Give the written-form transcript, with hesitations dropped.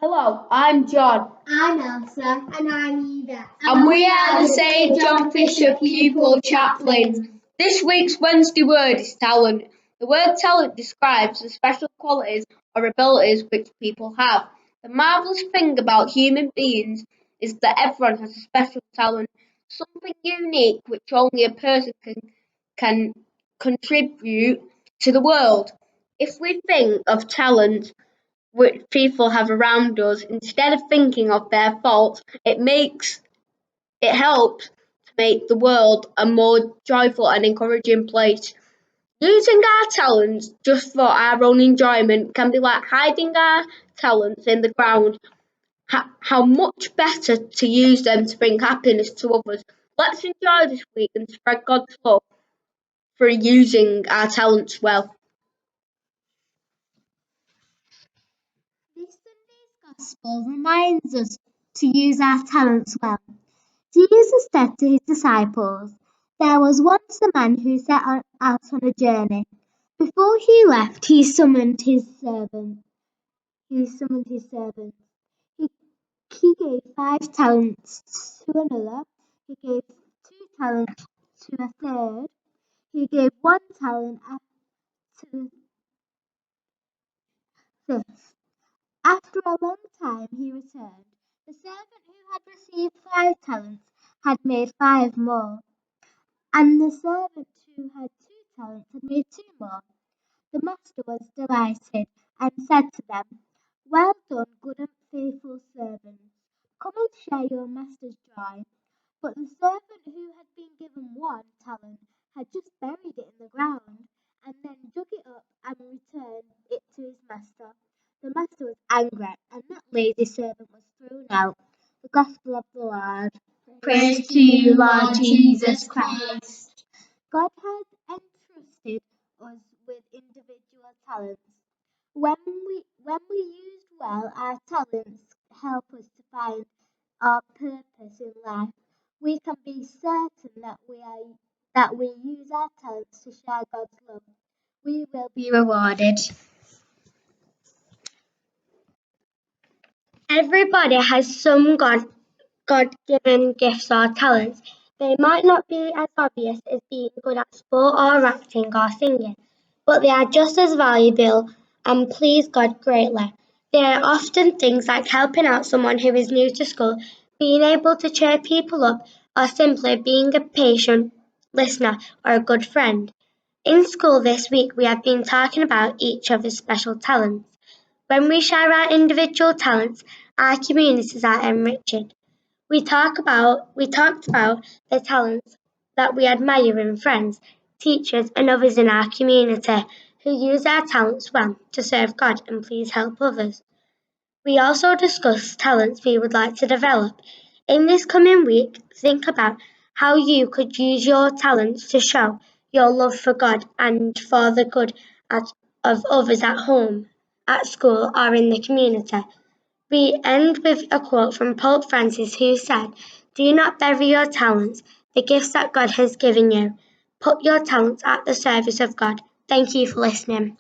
Hello, I'm John, I'm Elsa. And I'm Eva. and we are the St. John Fisher Pupil Chaplains. This week's Wednesday word is talent. The word talent describes the special qualities or abilities which people have. The marvellous thing about human beings is that everyone has a special talent, something unique which only a person can contribute to the world. If we think of talent which people have around us, instead of thinking of their faults, it helps to make the world a more joyful and encouraging place. Using our talents just for our own enjoyment can be like hiding our talents in the ground. How much better to use them to bring happiness to others. Let's enjoy this week and spread God's love through using our talents well. This Sunday's Gospel reminds us to use our talents well. Jesus said to his disciples, "There was once a man who set out on a journey. Before he left, he summoned his servant. He, he gave 5 talents to another. He gave 2 talents to a third. He gave 1 talent to the fifth. After a long time he returned. The servant who had received 5 talents had made 5 more, and the servant who had 2 talents had made 2 more. The master was delighted and said to them, "Well done, good and faithful servants. Come and share your master's joy." But the servant who had been given 1 talent had just buried it in the ground, and then dug it up and returned it to his master. The master was angry, and that lazy servant was thrown out. The Gospel of the Lord. Praise to you, Lord Jesus Christ. God has entrusted us with individual talents. When we use well, our talents help us to find our purpose in life. We can be certain that we use our talents to share God's love. We will be rewarded. Everybody has some God-given gifts or talents. They might not be as obvious as being good at sport or acting or singing, but they are just as valuable and please God greatly. They are often things like helping out someone who is new to school, being able to cheer people up, or simply being a patient listener or a good friend. In school this week, we have been talking about each other's special talents. When we share our individual talents, our communities are enriched. We talked about the talents that we admire in friends, teachers and others in our community who use our talents well to serve God and please help others. We also discussed talents we would like to develop. In this coming week, think about how you could use your talents to show your love for God and for the good of others at home, at school or in the community. We end with a quote from Pope Francis who said, "Do not bury your talents, the gifts that God has given you. Put your talents at the service of God." Thank you for listening.